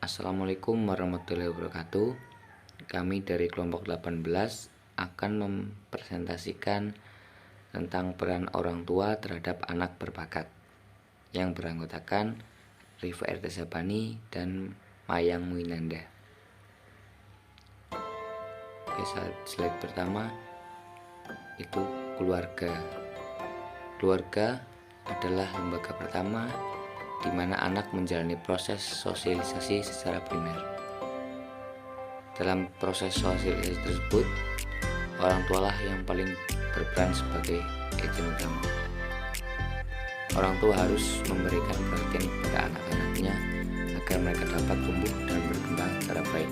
Assalamualaikum warahmatullahi wabarakatuh. Kami dari kelompok 18 akan mempresentasikan tentang peran orang tua terhadap anak berbakat yang beranggotakan Riva Ertasabani dan Mayang Muinanda. Oke, slide pertama itu keluarga. Keluarga adalah lembaga pertama di mana anak menjalani proses sosialisasi secara primer. Dalam proses sosialisasi tersebut, orang tualah yang paling berperan sebagai agen utama. Orang tua harus memberikan perhatian kepada anak-anaknya agar mereka dapat tumbuh dan berkembang secara baik,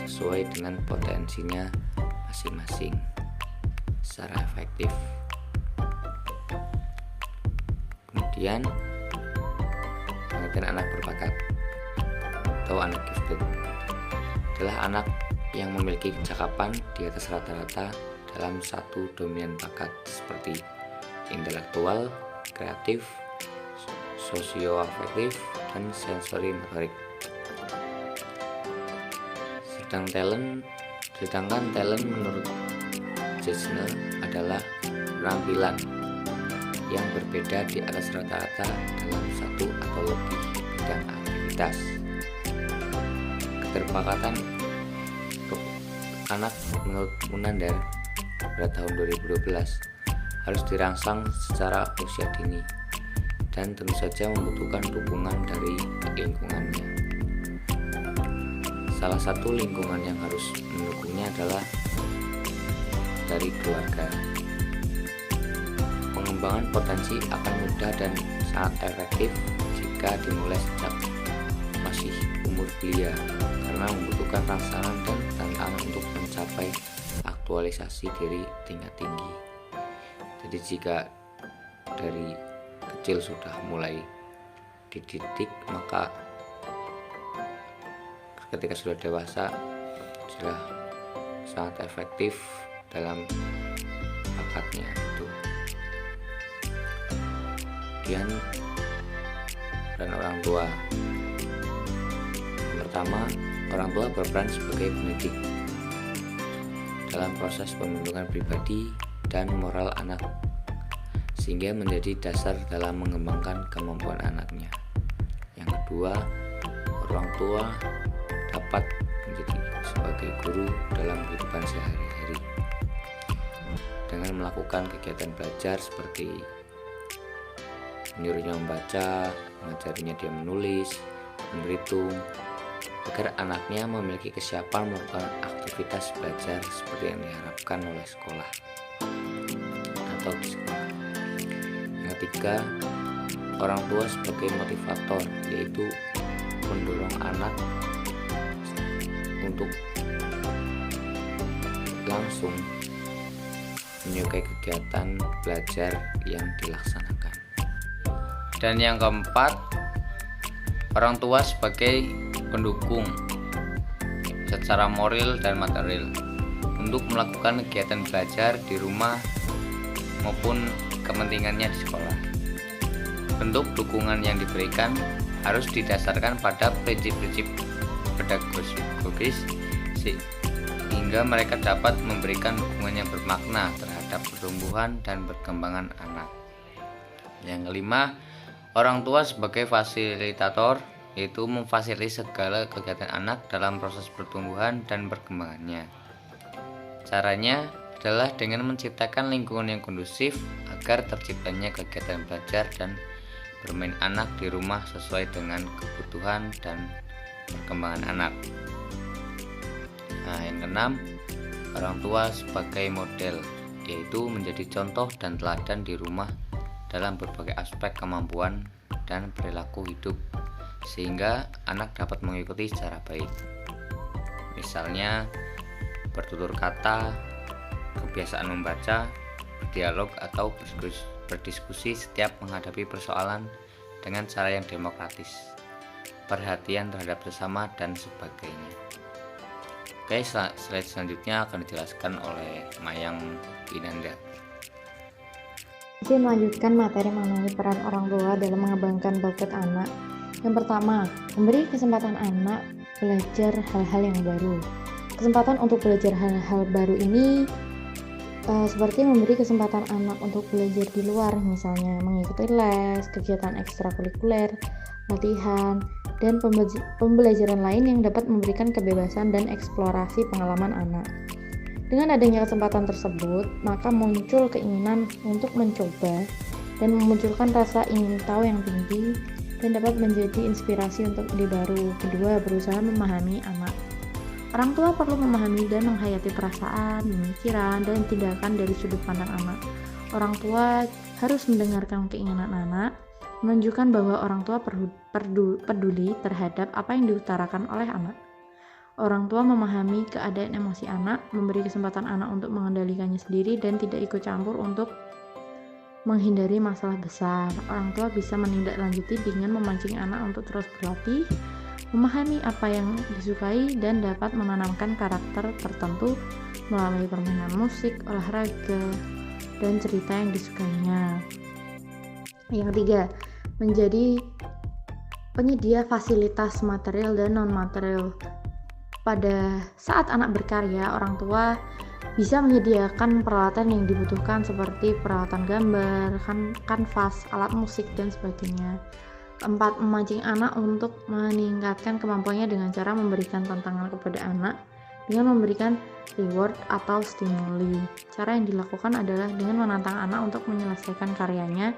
sesuai dengan potensinya masing-masing secara efektif. Kemudian pengertian anak berbakat atau anak gifted adalah anak yang memiliki kecakapan di atas rata-rata dalam satu dominan bakat seperti intelektual, kreatif, sosioafektif, dan sensori motorik. Sedangkan talent menurut Jesner adalah penampilan yang berbeda di atas rata-rata dalam satu atau lebih bidang aktivitas. Keterbakatan anak menurut Munandar pada tahun 2012 harus dirangsang secara usia dini dan tentu saja membutuhkan dukungan dari lingkungannya. Salah satu lingkungan yang harus mendukungnya adalah dari keluarga. Pengembangan potensi akan mudah dan sangat efektif jika dimulai sejak masih umur belia, karena membutuhkan rangsangan dan tantangan untuk mencapai aktualisasi diri tingkat tinggi. Jadi jika dari kecil sudah mulai dididik, maka ketika sudah dewasa sudah sangat efektif dalam bakatnya itu. Kemudian peran orang tua. Yang pertama, orang tua berperan sebagai pendidik dalam proses pembentukan pribadi dan moral anak, sehingga menjadi dasar dalam mengembangkan kemampuan anaknya. Yang kedua, orang tua dapat menjadi sebagai guru dalam kehidupan sehari-hari dengan melakukan kegiatan belajar seperti menyuruhnya membaca, mengajarinya dia menulis, berhitung, agar anaknya memiliki kesiapan melakukan aktivitas belajar seperti yang diharapkan oleh sekolah atau di sekolah. Yang ketiga, orang tua sebagai motivator, yaitu mendorong anak untuk langsung menyukai kegiatan belajar yang dilaksanakan. Dan yang keempat, orang tua sebagai pendukung secara moral dan material untuk melakukan kegiatan belajar di rumah maupun kepentingannya di sekolah. Bentuk dukungan yang diberikan harus didasarkan pada prinsip-prinsip pedagogis sehingga mereka dapat memberikan dukungan yang bermakna terhadap pertumbuhan dan perkembangan anak. Yang kelima, orang tua sebagai fasilitator, yaitu memfasilitasi segala kegiatan anak dalam proses pertumbuhan dan perkembangannya. Caranya adalah dengan menciptakan lingkungan yang kondusif agar terciptanya kegiatan belajar dan bermain anak di rumah sesuai dengan kebutuhan dan perkembangan anak. Nah, yang keenam, orang tua sebagai model, yaitu menjadi contoh dan teladan di rumah dalam berbagai aspek kemampuan dan perilaku hidup, sehingga anak dapat mengikuti secara baik. Misalnya bertutur kata, kebiasaan membaca, berdialog atau berdiskusi setiap menghadapi persoalan dengan cara yang demokratis, perhatian terhadap sesama dan sebagainya. Oke, slide selanjutnya akan dijelaskan oleh Mayang Muinanda. Melanjutkan materi mengenai peran orang tua dalam mengembangkan bakat anak. Yang pertama, Memberi kesempatan anak belajar hal-hal yang baru. Kesempatan untuk belajar hal-hal baru ini seperti memberi kesempatan anak untuk belajar di luar, misalnya mengikuti les, kegiatan ekstrakurikuler, latihan, dan pembelajaran lain yang dapat memberikan kebebasan dan eksplorasi pengalaman anak. Dengan adanya kesempatan tersebut, maka muncul keinginan untuk mencoba dan memunculkan rasa ingin tahu yang tinggi dan dapat menjadi inspirasi untuk ide baru. Kedua, berusaha memahami anak. Orang tua perlu memahami dan menghayati perasaan, pemikiran, dan tindakan dari sudut pandang anak. Orang tua harus mendengarkan keinginan anak, menunjukkan bahwa orang tua peduli terhadap apa yang diutarakan oleh anak. Orang tua memahami keadaan emosi anak, memberi kesempatan anak untuk mengendalikannya sendiri dan tidak ikut campur untuk menghindari masalah besar. Orang tua bisa menindaklanjuti dengan memancing anak untuk terus berlatih, memahami apa yang disukai, dan dapat menanamkan karakter tertentu melalui permainan musik, olahraga, dan cerita yang disukainya. Yang ketiga, menjadi penyedia fasilitas material dan non-material. Pada saat anak berkarya, orang tua bisa menyediakan peralatan yang dibutuhkan seperti peralatan gambar, kanvas, alat musik, dan sebagainya. Keempat, memancing anak untuk meningkatkan kemampuannya dengan cara memberikan tantangan kepada anak dengan memberikan reward atau stimuli. Cara yang dilakukan adalah dengan menantang anak untuk menyelesaikan karyanya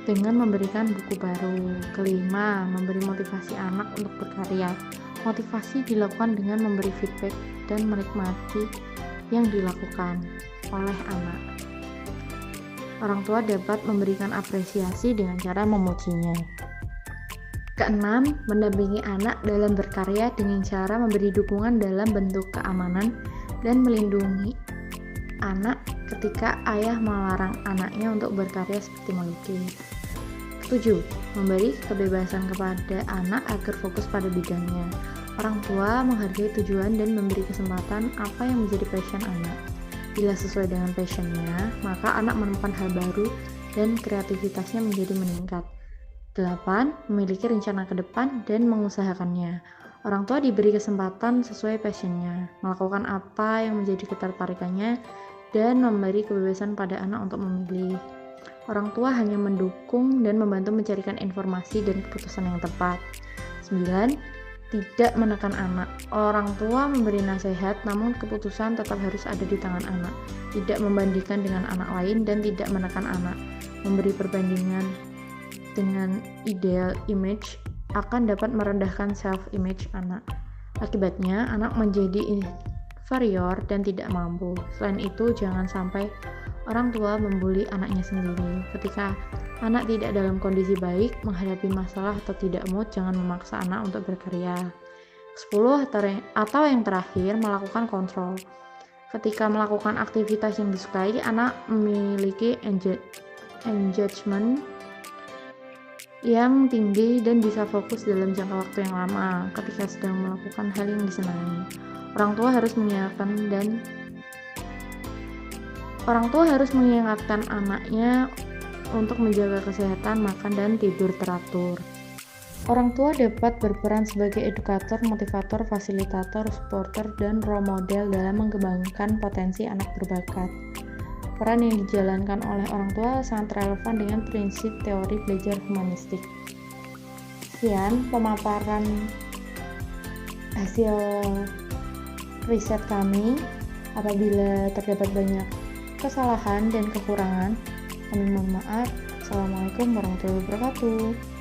dengan memberikan buku baru. Kelima, memberi motivasi anak untuk berkarya. Motivasi dilakukan dengan memberi feedback dan menikmati yang dilakukan oleh anak. Orang tua dapat memberikan apresiasi dengan cara memujinya. Keenam, mendampingi anak dalam berkarya dengan cara memberi dukungan dalam bentuk keamanan dan melindungi anak ketika ayah melarang anaknya untuk berkarya seperti melukis. Ketujuh, memberi kebebasan kepada anak agar fokus pada bidangnya. Orang tua menghargai tujuan dan memberi kesempatan apa yang menjadi passion anak. Bila sesuai dengan passionnya, maka anak menemukan hal baru dan kreativitasnya menjadi meningkat. 8. Memiliki rencana ke depan dan mengusahakannya. Orang tua diberi kesempatan sesuai passionnya, melakukan apa yang menjadi ketertarikannya, dan memberi kebebasan pada anak untuk memilih. Orang tua hanya mendukung dan membantu mencarikan informasi dan keputusan yang tepat. 9. Tidak menekan anak. Orang tua memberi nasihat, namun keputusan tetap harus ada di tangan anak. Tidak membandingkan dengan anak lain dan tidak menekan anak. Memberi perbandingan dengan ideal image akan dapat merendahkan self-image anak. Akibatnya, anak menjadi inferior dan tidak mampu. Selain itu, jangan sampai orang tua membuli anaknya sendiri. Ketika anak tidak dalam kondisi baik, menghadapi masalah atau tidak mood, jangan memaksa anak untuk berkarya. 10. Atau yang terakhir, melakukan kontrol. Ketika melakukan aktivitas yang disukai, anak memiliki engagement yang tinggi dan bisa fokus dalam jangka waktu yang lama ketika sedang melakukan hal yang disenangi. Orang tua harus mengingatkan anaknya untuk menjaga kesehatan, makan, dan tidur teratur. Orang tua dapat berperan sebagai edukator, motivator, fasilitator, supporter, dan role model dalam mengembangkan potensi anak berbakat. Peran yang dijalankan oleh orang tua sangat relevan dengan prinsip teori belajar humanistik. Sekian pemaparan hasil riset kami. Apabila terdapat banyak kesalahan dan kekurangan, kami mohon maaf. Assalamualaikum warahmatullahi wabarakatuh.